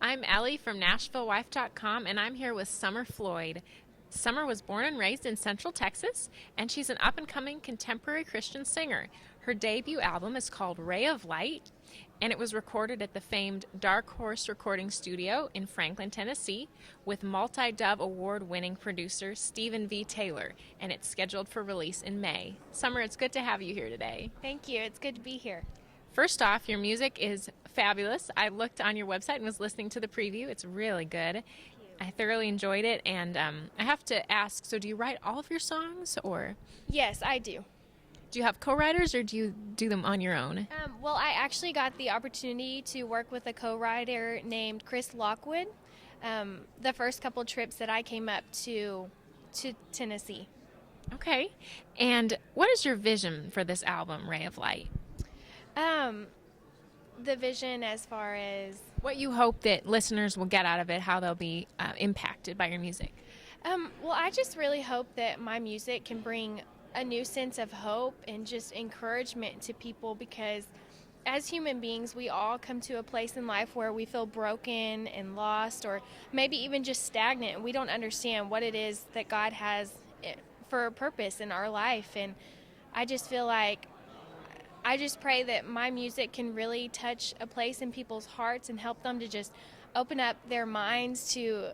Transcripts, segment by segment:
I'm Ellie from NashvilleWife.com, and I'm here with Sommer Floyd. Summer was born and raised in Central Texas, and she's an up and coming contemporary Christian singer. Her debut album is called Ray of Light, and it was recorded at the famed Dark Horse Recording Studio in Franklin, Tennessee, with multi Dove award winning producer Stephen V. Taylor, and it's scheduled for release in May. Summer, it's good to have you here today. Thank you. It's good to be here. First off, your music is fabulous. I looked on your website and was listening to the preview. It's really good. I thoroughly enjoyed it, and I have to ask, so do you write all of your songs, or Yes, I do. do you have co-writers, or do you do them on your own? Well, I actually got the opportunity to work with a co-writer named Chris Lockwood the first couple trips that I came up to Tennessee. Okay. And what is your vision for this album, Ray of Light? The vision as far as What you hope that listeners will get out of it, how they'll be impacted by your music? well, I just really hope that my music can bring a new sense of hope and just encouragement to people, because as human beings, we all come to a place in life where we feel broken and lost, or maybe even just stagnant, and we don't understand what it is that God has for a purpose in our life. And I just feel like I just pray that my music can really touch a place in people's hearts and help them to just open up their minds to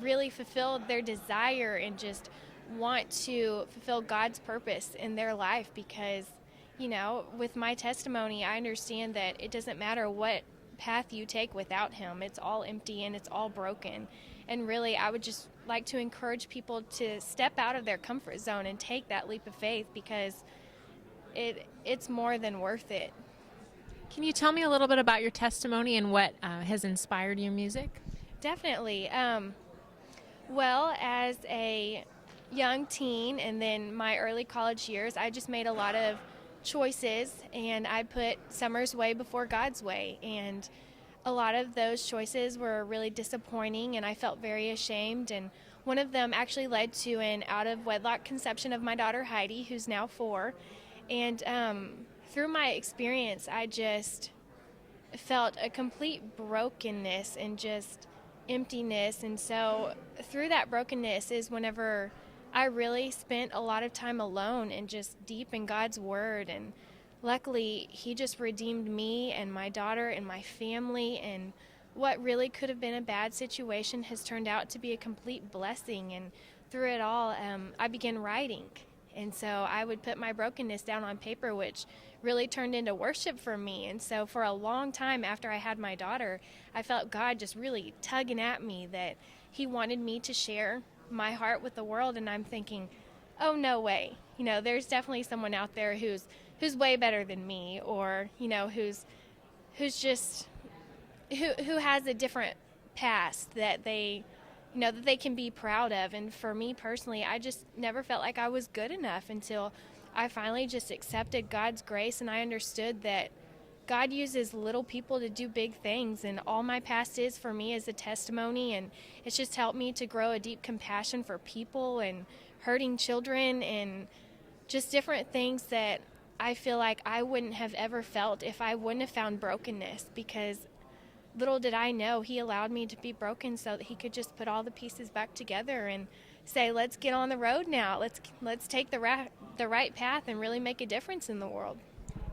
really fulfill their desire and just want to fulfill God's purpose in their life. Because, with my testimony, I understand that it doesn't matter what path you take without Him. It's all empty and it's all broken. And really, I would just like to encourage people to step out of their comfort zone and take that leap of faith, because it's more than worth it. Can you tell me a little bit about your testimony and what has inspired your music? Definitely. Well, as a young teen and then my early college years, I just made a lot of choices, and I put Summer's way before God's way. And a lot of those choices were really disappointing, and I felt very ashamed. And one of them actually led to an out-of-wedlock conception of my daughter Heidi, who's now 4. And through my experience, I just felt a complete brokenness and just emptiness. And so through that brokenness is whenever I really spent a lot of time alone and just deep in God's Word. And luckily, He just redeemed me and my daughter and my family. And what really could have been a bad situation has turned out to be a complete blessing. And through it all, I began writing. And so I would put my brokenness down on paper, which really turned into worship for me. And so for a long time after I had my daughter, I felt God just really tugging at me that He wanted me to share my heart with the world. And I'm thinking, oh, no way. There's definitely someone out there who's way better than me, or, who's just, who has a different past that they can be proud of. And for me personally, I just never felt like I was good enough until I finally just accepted God's grace, and I understood that God uses little people to do big things. And all my past is for me is a testimony, and it's just helped me to grow a deep compassion for people and hurting children and just different things that I feel like I wouldn't have ever felt if I wouldn't have found brokenness. Because little did I know He allowed me to be broken so that He could just put all the pieces back together and say, let's get on the road now. Let's take the right path and really make a difference in the world.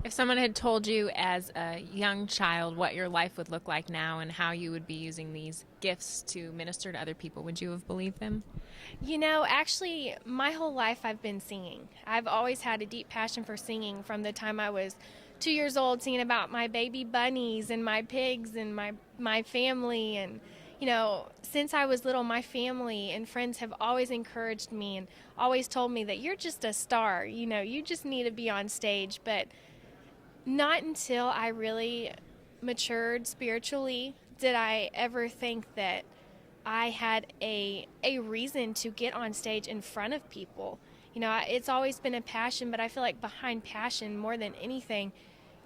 If someone had told you as a young child what your life would look like now and how you would be using these gifts to minister to other people, would you have believed them? Actually, my whole life I've been singing. I've always had a deep passion for singing from the time I was 2 years old, singing about my baby bunnies and my pigs and my family. And, since I was little, my family and friends have always encouraged me and always told me that you're just a star. You just need to be on stage. But not until I really matured spiritually did I ever think that I had a reason to get on stage in front of people. It's always been a passion, but I feel like behind passion more than anything,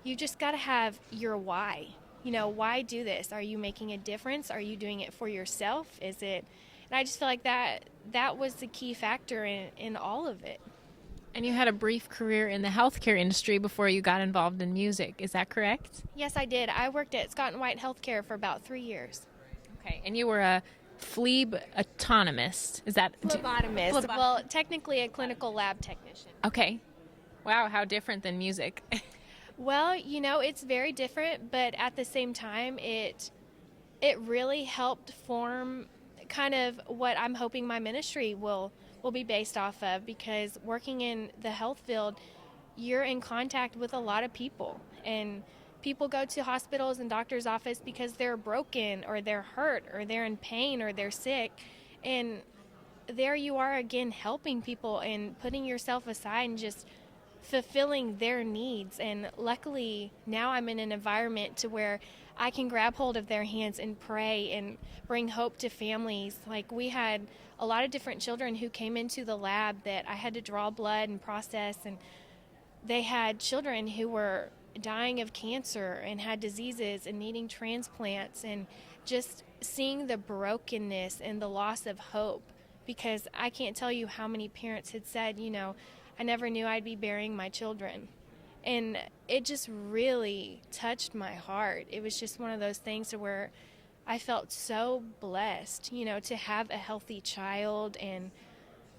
you just got to have your why. Why do this? Are you making a difference? Are you doing it for yourself? Is it? And I just feel like that was the key factor in all of it. And you had a brief career in the healthcare industry before you got involved in music. Is that correct? Yes, I did. I worked at Scott & White Healthcare for about 3 years. Okay, and you were a phleb autonomist. Is that Phlebotomist. Phlebot- Well, technically a clinical lab technician. Okay. Wow, how different than music. Well, it's very different, but at the same time, it really helped form kind of what I'm hoping my ministry will be based off of, because working in the health field, you're in contact with a lot of people, and people go to hospitals and doctors' office because they're broken or they're hurt or they're in pain or they're sick, and there you are again helping people and putting yourself aside and just fulfilling their needs. And luckily now I'm in an environment to where I can grab hold of their hands and pray and bring hope to families. Like, we had a lot of different children who came into the lab that I had to draw blood and process, and they had children who were dying of cancer and had diseases and needing transplants, and just seeing the brokenness and the loss of hope, because I can't tell you how many parents had said, I never knew I'd be burying my children. And it just really touched my heart. It was just one of those things where I felt so blessed, to have a healthy child. And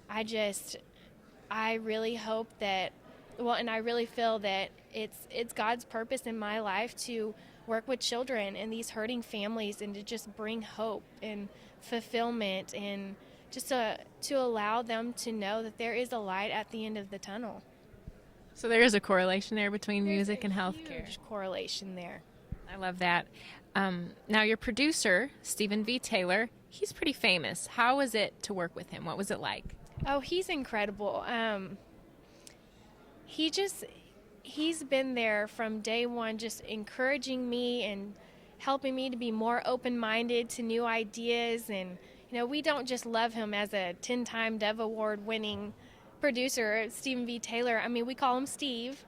I really hope that, and I really feel that it's God's purpose in my life to work with children and these hurting families, and to just bring hope and fulfillment, and just to allow them to know that there is a light at the end of the tunnel. So there is a correlation there between There's music a and healthcare. huge correlation there. I love that. Now, your producer, Stephen V. Taylor, he's pretty famous. How was it to work with him? What was it like? Oh, he's incredible. He's been there from day one, just encouraging me and helping me to be more open-minded to new ideas. And we don't just love him as a 10-time Dove Award winning producer, Stephen V. Taylor. I mean, we call him Steve,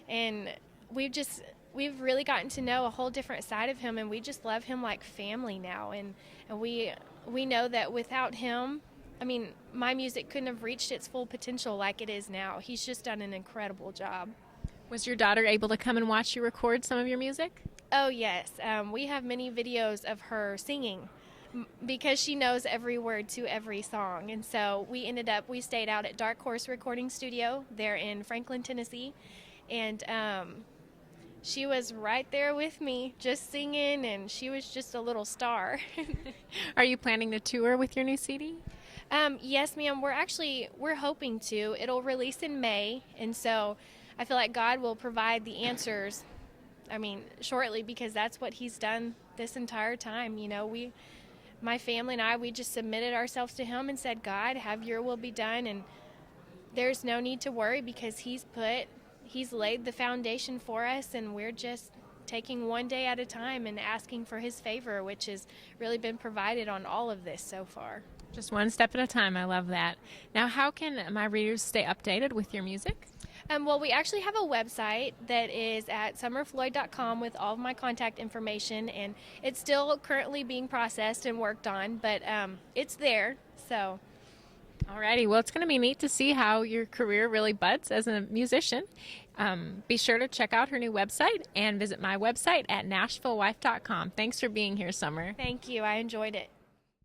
and we've really gotten to know a whole different side of him, and we just love him like family now. And we know that without him, I mean, my music couldn't have reached its full potential like it is now. He's just done an incredible job. Was your daughter able to come and watch you record some of your music? Oh, yes. We have many videos of her singing because she knows every word to every song. And so we stayed out at Dark Horse Recording Studio there in Franklin, Tennessee. And she was right there with me just singing, and she was just a little star. Are you planning to tour with your new CD? Yes, ma'am. We're hoping to. It'll release in May, and so I feel like God will provide the answers, shortly, because that's what he's done this entire time. My family and I, we just submitted ourselves to him and said, God, have your will be done. And there's no need to worry, because he's laid the foundation for us, and we're just taking one day at a time and asking for his favor, which has really been provided on all of this so far. Just one step at a time. I love that. Now, how can my readers stay updated with your music? Well, we actually have a website that is at summerfloyd.com with all of my contact information, and it's still currently being processed and worked on, but it's there. So, alrighty. Well, it's going to be neat to see how your career really buds as a musician. Be sure to check out her new website and visit my website at nashvillewife.com. Thanks for being here, Summer. Thank you. I enjoyed it.